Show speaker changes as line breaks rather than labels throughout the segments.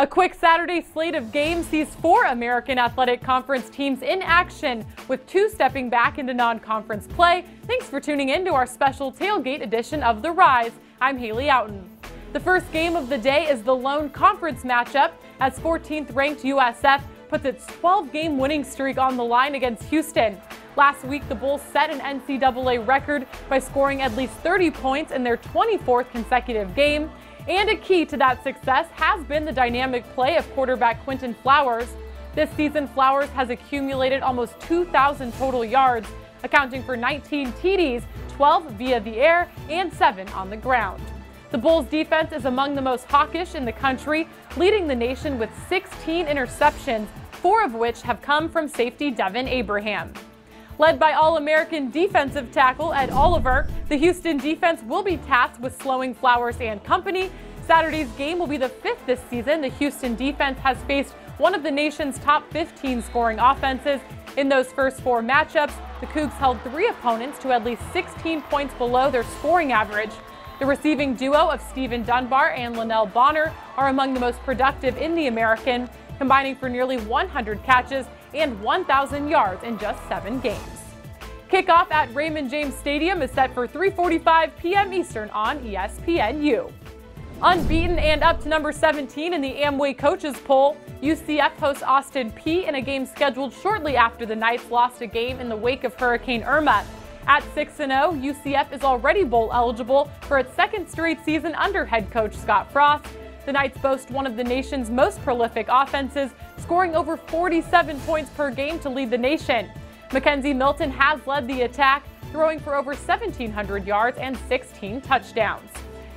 A quick Saturday slate of games sees 4 American Athletic Conference teams in action, with 2 stepping back into non-conference play. Thanks for tuning in to our special tailgate edition of The Rise. I'm Haley Outen. The first game of the day is the lone conference matchup, as 14th-ranked USF puts its 12-game winning streak on the line against Houston. Last week, the Bulls set an NCAA record by scoring at least 30 points in their 24th consecutive game. And a key to that success has been the dynamic play of quarterback Quinton Flowers. This season, Flowers has accumulated almost 2,000 total yards, accounting for 19 TDs, 12 via the air, and 7 on the ground. The Bulls' defense is among the most hawkish in the country, leading the nation with 16 interceptions, 4 of which have come from safety Devin Abraham. Led by All-American defensive tackle Ed Oliver, the Houston defense will be tasked with slowing Flowers and company. Saturday's game will be the 5th this season. The Houston defense has faced one of the nation's top 15 scoring offenses. In those first 4 matchups, the Cougs held 3 opponents to at least 16 points below their scoring average. The receiving duo of Steven Dunbar and Linnell Bonner are among the most productive in the American, combining for nearly 100 catches and 1,000 yards in just 7 games. Kickoff at Raymond James Stadium is set for 3:45 p.m. Eastern on ESPNU. Unbeaten and up to number 17 in the Amway coaches poll, UCF hosts Austin Peay in a game scheduled shortly after the Knights lost a game in the wake of Hurricane Irma. At 6-0, UCF is already bowl eligible for its 2nd straight season under head coach Scott Frost. The Knights boast one of the nation's most prolific offenses, scoring over 47 points per game to lead the nation. Mackenzie Milton has led the attack, throwing for over 1,700 yards and 16 touchdowns.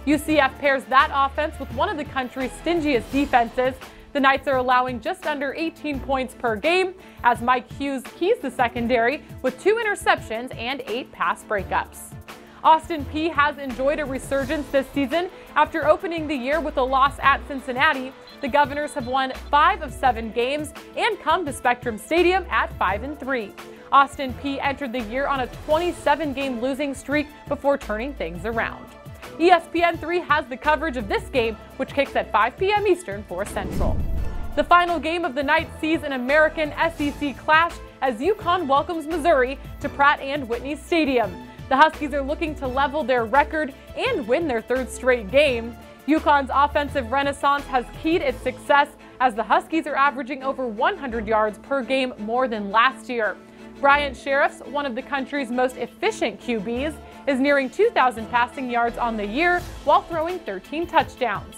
UCF pairs that offense with one of the country's stingiest defenses. The Knights are allowing just under 18 points per game, as Mike Hughes keys the secondary with 2 interceptions and 8 pass breakups. Austin Peay has enjoyed a resurgence this season after opening the year with a loss at Cincinnati. The Governors have won 5 of 7 games and come to Spectrum Stadium at 5-3. Austin Peay entered the year on a 27-game losing streak before turning things around. ESPN3 has the coverage of this game, which kicks at 5 p.m. Eastern, 4 Central. The final game of the night sees an American SEC clash as UConn welcomes Missouri to Pratt & Whitney Stadium. The Huskies are looking to level their record and win their 3rd straight game. UConn's offensive renaissance has keyed its success, as the Huskies are averaging over 100 yards per game more than last year. Bryant Sheriffs, one of the country's most efficient QBs, is nearing 2,000 passing yards on the year while throwing 13 touchdowns.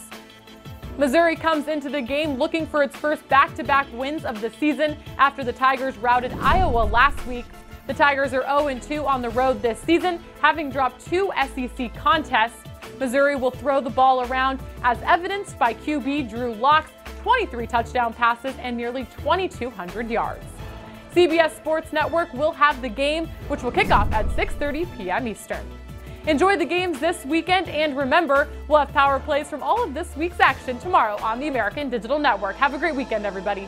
Missouri comes into the game looking for its first back-to-back wins of the season after the Tigers routed Iowa last week. The Tigers are 0-2 on the road this season, having dropped 2 SEC contests. Missouri will throw the ball around, as evidenced by QB Drew Lock's 23 touchdown passes and nearly 2,200 yards. CBS Sports Network will have the game, which will kick off at 6:30 p.m. Eastern. Enjoy the games this weekend, and remember, we'll have power plays from all of this week's action tomorrow on the American Digital Network. Have a great weekend, everybody.